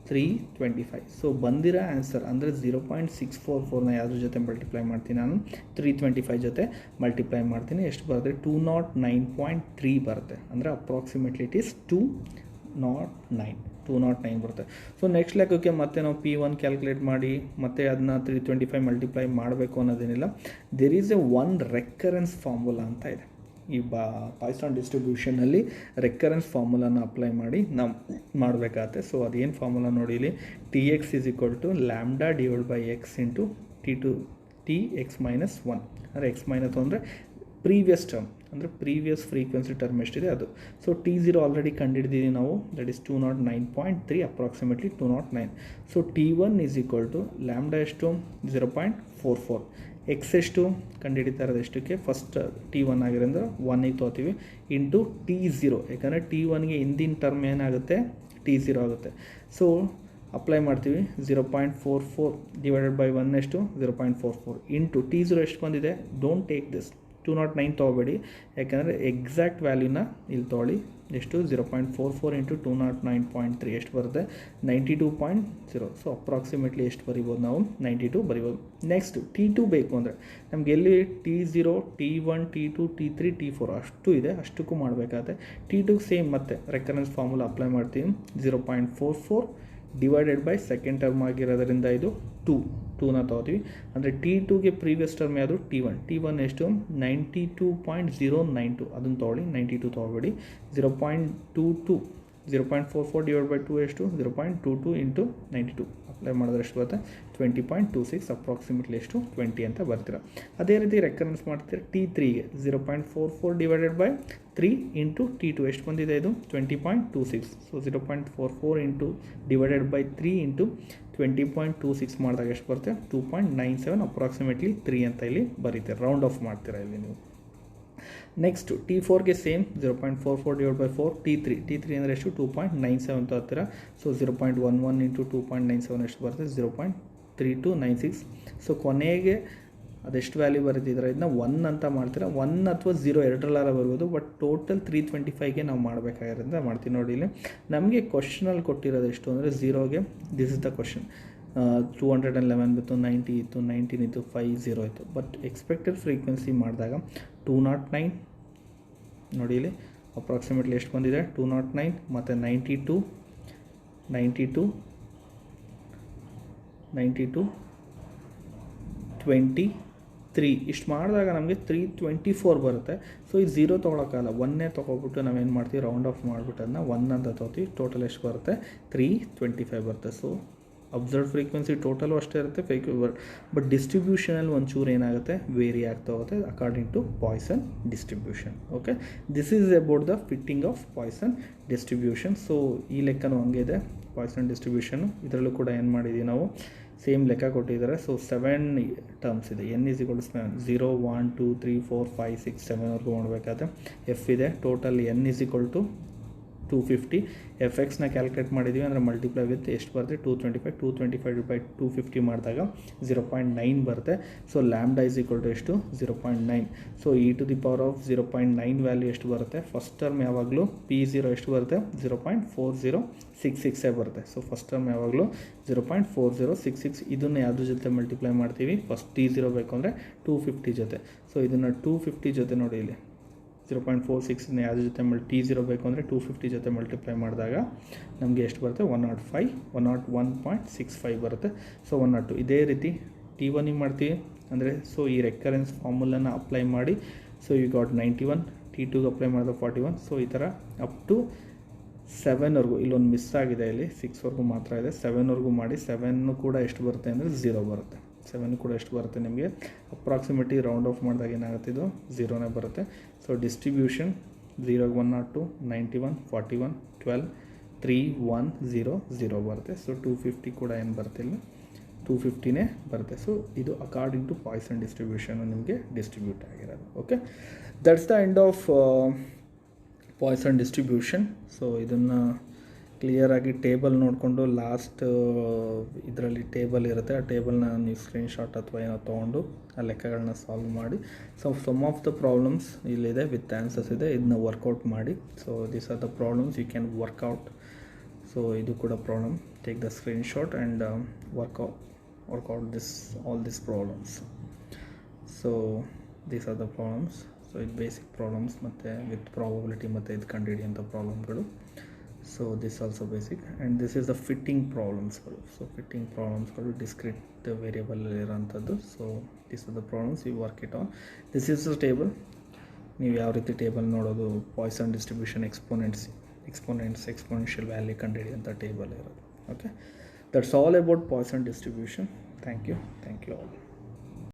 325. ಸೊ ಬಂದಿರೋ ಆನ್ಸರ್ ಅಂದರೆ 0.644ನ ಯಾವುದ್ರ ಜೊತೆ ಮಲ್ಟಿಪ್ಲೈ ಮಾಡ್ತೀನಿ ನಾನು 325 ಜೊತೆ ಮಲ್ಟಿಪ್ಲೈ ಮಾಡ್ತೀನಿ. ಎಷ್ಟು ಬರುತ್ತೆ 209.3 ಬರುತ್ತೆ. ಅಂದರೆ ಅಪ್ರಾಕ್ಸಿಮೇಟ್ಲಿ ಇಟ್ ಈಸ್ 209 ಬರುತ್ತೆ. ಸೊ ನೆಕ್ಸ್ಟ್ ಲೆಕ್ಕಕ್ಕೆ ಮತ್ತೆ ನಾವು P1 ಕ್ಯಾಲ್ಕುಲೇಟ್ ಮಾಡಿ ಮತ್ತೆ ಅದನ್ನ 325 ಮಲ್ಟಿಪ್ಲೈ ಮಾಡಬೇಕು ಅನ್ನೋದೇನಿಲ್ಲ. There is a one recurrence formula ಅಂತ ಇದೆ ಈ ಪಾಯ್ಸನ್ ಡಿಸ್ಟ್ರಿಬ್ಯೂಷನಲ್ಲಿ. ರೆಕರೆನ್ಸ್ ಫಾರ್ಮುಲಾನ ಅಪ್ಲೈ ಮಾಡಿ ನಾವು ಮಾಡಬೇಕಾಗತ್ತೆ. ಸೊ ಅದೇನು ಫಾರ್ಮುಲಾ ನೋಡಿ ಇಲ್ಲಿ Tx is equal to lambda divide by X into Tx -1. ಅಂದರೆ x -1 ಅಂದರೆ ಪ್ರೀವಿಯಸ್ ಟರ್ಮ್ ಅಂದರೆ ಪ್ರೀವಿಯಸ್ ಫ್ರೀಕ್ವೆನ್ಸಿ ಟರ್ಮ್ ಎಷ್ಟಿದೆ ಅದು. ಸೊ T0 ಆಲ್ರೆಡಿ ಕಂಡುಹಿಡಿದೀವಿ ನಾವು, that is 209.3 approximately 209. So T1 is equal to lambda ಎಷ್ಟು 0.44. ಎಕ್ಸ್ ಎಷ್ಟು ಕಂಡುಹಿಡಿತಾ ಇರೋದು ಎಷ್ಟಕ್ಕೆ ಫಸ್ಟ್ T1 ಆಗಿರೋದ್ರೆ 1 ತೊಗೋತೀವಿ ಇಂಟು T0. ಯಾಕಂದರೆ T1ಗೆ ಹಿಂದಿನ ಟರ್ಮ್ ಏನಾಗುತ್ತೆ T0 ಆಗುತ್ತೆ. ಸೊ ಅಪ್ಲೈ ಮಾಡ್ತೀವಿ 0.44 ಡಿವೈಡೆಡ್ ಬೈ 1 ಎಷ್ಟು 0.44 ಇಂಟು T0 ಎಷ್ಟು ಬಂದಿದೆ. ಡೋಂಟ್ ಟೇಕ್ ದಿಸ್ 209 ತೊಗೋಬೇಡಿ, ಯಾಕೆಂದರೆ ಎಕ್ಸಾಕ್ಟ್ ವ್ಯಾಲ್ಯೂನ ಇಲ್ಲಿ ತೊಗೊಳ್ಳಿ. ಎಷ್ಟು 0.44 ಇಂಟು 209.3 ಎಷ್ಟು ಬರುತ್ತೆ 92.0. ಸೊ ಅಪ್ರಾಕ್ಸಿಮೇಟ್ಲಿ ಎಷ್ಟು ಬರಿಬೋದು ನಾವು 92 ಬರಿಬೋದು. ನೆಕ್ಸ್ಟ್ T2 ಬೇಕು ಅಂದರೆ ನಮ್ಗೆ ಎಲ್ಲಿ T0 T1 T2 T3 T4 ಅಷ್ಟು ಇದೆ, ಅಷ್ಟಕ್ಕೂ ಮಾಡಬೇಕಾಗುತ್ತೆ. T2 ಸೇಮ್ ಮತ್ತೆ ರೆಕರೆನ್ಸ್ ಫಾರ್ಮುಲಾ ಅಪ್ಲೈ ಮಾಡ್ತೀವಿ. 0.44 ಡಿವೈಡೆಡ್ ಬೈ ಸೆಕೆಂಡ್ ಟರ್ಮ್ ಆಗಿರೋದ್ರಿಂದ ಇದು 2ನ ತೊಗೋತೀವಿ. ಅಂದರೆ T2ಗೆ ಪ್ರೀವಿಯಸ್ ಟರ್ಮ್ ಯಾವುದು T1 ಎಷ್ಟು 92.092 ಅದನ್ನು ತೊಗೊಳ್ಳಿ, 92 ತೊಗೊಬೇಡಿ. 0.44 ಡಿವೈಡ್ ಬೈ 2 ಎಷ್ಟು 0.22 ಇಂಟು 92 ಅಪ್ಲೈ ಮಾಡಿದ್ರೆ ಎಷ್ಟು ಬರುತ್ತೆ 20.26 ಅಪ್ರಾಕ್ಸಿಮೇಟ್ಲಿ ಎಷ್ಟು 20 ಅಂತ ಬರ್ತೀರ. ಅದೇ ರೀತಿ ರೆಕರೆನ್ಸ್ ಮಾಡ್ತೀರ T3ಗೆ 0.44 ಡಿವೈಡೆಡ್ ಬೈ 3 ಇಂಟು T2 ಎಷ್ಟು ಬಂದಿದೆ ಇದು 20.26. So 0.44 into divided by 3 into 20.26 ಮಾಡಿದಾಗ ಎಷ್ಟು ಬರುತ್ತೆ 2.97 ಅಪ್ರಾಕ್ಸಿಮೇಟ್ಲಿ 3 ಅಂತ ಇಲ್ಲಿ ಬರೀತೀರ, ರೌಂಡ್ ಆಫ್ ಮಾಡ್ತೀರಾ ಇಲ್ಲಿ ನೀವು. ನೆಕ್ಸ್ಟ್ T4ಗೆ ಸೇಮ್ 0.44 ಡಿವೈಡ್ ಬೈ 4 T3 ಅಂದರೆ ಎಷ್ಟು 2.97 ಅಂತ ಹತ್ತಿರ. ಸೊ 0.11 ಇಂಟು 2.97 ಎಷ್ಟು ಬರುತ್ತೆ 0.3296. ಸೊ ಕೊನೆಗೆ ಅದೆಷ್ಟು ವ್ಯಾಲ್ಯೂ ಬರೀತಿದ್ರೆ ಇದನ್ನ 1 ಅಂತ ಮಾಡ್ತೀರಾ, 1 ಅಥವಾ 0 ಎರಡರಲ್ಲಾರ ಬರ್ಬೋದು. ಬಟ್ ಟೋಟಲ್ 325ಗೆ ನಾವು ಮಾಡಬೇಕಾಗಿರೋದ್ರಿಂದ ಮಾಡ್ತೀವಿ. ನೋಡಿ ಇಲ್ಲಿ ನಮಗೆ ಕ್ವಶನಲ್ಲಿ ಕೊಟ್ಟಿರೋದು ಎಷ್ಟು ಅಂದರೆ 0ಗೆ ದಿಸ್ ಇಸ್ ದ ಕ್ವಶನ್. 211 ಇತ್ತು, 90 ಇತ್ತು, 19 ಇತ್ತು, 50 ಇತ್ತು. ಬಟ್ ಎಕ್ಸ್ಪೆಕ್ಟೆಡ್ ಫ್ರೀಕ್ವೆನ್ಸಿ ಮಾಡಿದಾಗ 209 ನೋಡಿ ಇಲ್ಲಿ ಅಪ್ರಾಕ್ಸಿಮೇಟ್ಲಿ ಎಷ್ಟು ಬಂದಿದೆ 209 ಮತ್ತು 92 23 ಇಷ್ಟು ಮಾಡಿದಾಗ ನಮಗೆ 324 ಬರುತ್ತೆ. ಸೊ ಈ 0 ತೊಗೊಳಕ್ಕಾಗಲ್ಲ, 1 ತೊಗೊಬಿಟ್ಟು ನಾವೇನು ಮಾಡ್ತೀವಿ ರೌಂಡ್ ಆಫ್ ಮಾಡಿಬಿಟ್ಟು ಅದನ್ನ 1 ಅಂತ ತೊಗೊತೀವಿ. ಟೋಟಲ್ ಎಷ್ಟು ಬರುತ್ತೆ 325 ಬರುತ್ತೆ. ಸೊ ಅಬ್ಸರ್ವ್ ಫ್ರೀಕ್ವೆನ್ಸಿ ಟೋಟಲು ಅಷ್ಟೇ ಇರುತ್ತೆ, ಬಟ್ ಡಿಸ್ಟ್ರಿಬ್ಯೂಷನಲ್ಲಿ ಒಂಚೂರು ಏನಾಗುತ್ತೆ ವೇರಿ ಆಗ್ತಾ ಹೋಗುತ್ತೆ according to Poisson distribution. Okay, this is about the fitting of Poisson distribution. So ಈ ಲೆಕ್ಕನೂ ಹಂಗೆ ಇದೆ ಪಾಯ್ಸನ್ ಡಿಸ್ಟ್ರಿಬ್ಯೂಷನ್ನು. ಇದರಲ್ಲೂ ಕೂಡ ಏನು ಮಾಡಿದ್ದೀವಿ ನಾವು ಸೇಮ್ ಲೆಕ್ಕ ಕೊಟ್ಟಿದ್ದಾರೆ. ಸೊ 7 ಟರ್ಮ್ಸ್ ಇದೆ. n ಈಸ್ ಈಕ್ವಲ್ ಟು 7, 0 1 2 3 4 5 6 7ವರೆಗೂ ಮಾಡಬೇಕಾದ್ರೆ ಎಫ್ ಇದೆ. Total n is equal to 250. F ಎಕ್ಸ್ನ ಕ್ಯಾಲ್ಕುಲೇಟ್ ಮಾಡಿದ್ದೀವಿ ಅಂದರೆ ಮಲ್ಟಿಪ್ಲೈ ವಿತ್ ಎಷ್ಟು ಬರುತ್ತೆ 225 ಬೈ 250 ಮಾಡಿದಾಗ 0.9 ಬರುತ್ತೆ. So lambda is equal to ಎಷ್ಟು 0.9. ಸೊ e⁻0.9 ವ್ಯಾಲ್ಯೂ ಎಷ್ಟು ಬರುತ್ತೆ ಫಸ್ಟ್ ಟರ್ಮ್ ಯಾವಾಗಲೂ P0 ಎಷ್ಟು ಬರುತ್ತೆ 0.4066 ಬರುತ್ತೆ. ಸೊ ಫಸ್ಟ್ ಟರ್ಮ್ ಯಾವಾಗಲೂ 0.4066. ಇದನ್ನು ಯಾವುದ್ರ ಜೊತೆ ಮಲ್ಟಿಪ್ಲೈ ಮಾಡ್ತೀವಿ ಫಸ್ಟ್ T0 ಬೇಕು ಅಂದರೆ 250 ಜೊತೆ. ಸೊ ಇದನ್ನು 250 ಜೊತೆ ನೋಡಿ ಇಲ್ಲಿ 0.46 ಯಾವುದ್ರ ಜೊತೆ T0 ಬೇಕು ಅಂದರೆ 250 ಜೊತೆ ಮಲ್ಟಿಪ್ಲೈ ಮಾಡಿದಾಗ ನಮಗೆ ಎಷ್ಟು ಬರುತ್ತೆ 101.65 ಬರುತ್ತೆ. ಸೊ 102 ಇದೇ ರೀತಿ T1 ಮಾಡ್ತೀವಿ ಅಂದರೆ ಸೊ ಈ ರೆಕರೆನ್ಸ್ ಫಾರ್ಮುಲನ್ನು ಅಪ್ಲೈ ಮಾಡಿ. ಸೊ ಯು ಗಾಟ್ 91, T2ಗೆ ಅಪ್ಲೈ ಮಾಡಿದಾಗ 41. ಸೊ ಈ ಥರ ಅಪ್ ಟು 7ವರೆಗೂ, ಇಲ್ಲೊಂದು ಮಿಸ್ ಆಗಿದೆ, ಇಲ್ಲಿ 6ವರೆಗೂ ಮಾತ್ರ ಇದೆ. 7ವರೆಗೂ ಮಾಡಿ 7 ಕೂಡ ಎಷ್ಟು ಬರುತ್ತೆ ಅಂದರೆ 0 ಬರುತ್ತೆ. 7 ಕೂಡ ಎಷ್ಟು ಬರುತ್ತೆ ನಿಮಗೆ ಅಪ್ರಾಕ್ಸಿಮೇಟ್ಲಿ ರೌಂಡ್ ಆಫ್ ಮಾಡಿದಾಗ ಏನಾಗುತ್ತೆ ಇದು 0ನೇ ಬರುತ್ತೆ. ಸೊ ಡಿಸ್ಟ್ರಿಬ್ಯೂಷನ್ 0 102 91 41 12 3 1 0 0 ಬರುತ್ತೆ. ಸೊ 250 ಕೂಡ ಏನು ಬರುತ್ತೆ ಇಲ್ಲಿ 250ನೇ ಬರುತ್ತೆ. ಸೊ ಇದು ಅಕಾರ್ಡಿಂಗ್ ಟು ಪಾಯ್ಸನ್ ಡಿಸ್ಟ್ರಿಬ್ಯೂಷನ್ ನಿಮಗೆ ಡಿಸ್ಟ್ರಿಬ್ಯೂಟ್ ಆಗಿರೋದು. Okay, that's the end of Poisson distribution. So ಇದನ್ನು ಕ್ಲಿಯರಾಗಿ ಟೇಬಲ್ ನೋಡಿಕೊಂಡು ಲಾಸ್ಟ್ ಇದರಲ್ಲಿ ಟೇಬಲ್ ಇರುತ್ತೆ, ಆ ಟೇಬಲ್ನ ನೀವು ಸ್ಕ್ರೀನ್ಶಾಟ್ ಅಥವಾ ಏನೋ ತೊಗೊಂಡು ಆ ಲೆಕ್ಕಗಳನ್ನ ಸಾಲ್ವ್ ಮಾಡಿ. So some of the problems ಇಲ್ಲಿದೆ ವಿತ್ ಆನ್ಸರ್ಸ್ ಇದೆ, ಇದನ್ನ ವರ್ಕೌಟ್ ಮಾಡಿ. So these are the problems you can work out. ಸೊ ಇದು ಕೂಡ problem, take the screenshot and work out all this problems. So these are the problems. So ಇದು basic problems ಮತ್ತು with probability ಮತ್ತು ಇದು ಕಂಡುಹಿಡಿಯುವಂಥ ಪ್ರಾಬ್ಲಮ್ಗಳು. So this also basic and this is the fitting ಪ್ರಾಬ್ಲಮ್ಸ್ಗಳು. ಸೊ ಫಿಟ್ಟಿಂಗ್ ಪ್ರಾಬ್ಲಮ್ಸ್ಗಳು discrete variable ಇರೋಂಥದ್ದು. So this are the problems you work it on. This is the table. ನೀವು ಯಾವ ರೀತಿ ಟೇಬಲ್ ನೋಡೋದು ಪಾಯ್ಸನ್ ಡಿಸ್ಟ್ರಿಬ್ಯೂಷನ್ ಎಕ್ಸ್ಪೋನೆನ್ಷಿಯಲ್ ವ್ಯಾಲ್ಯೂ ಕಂಡುಹಿಡಿಯುವಂಥ table ಇರೋದು. Okay, that's all about Poisson distribution. Thank you all.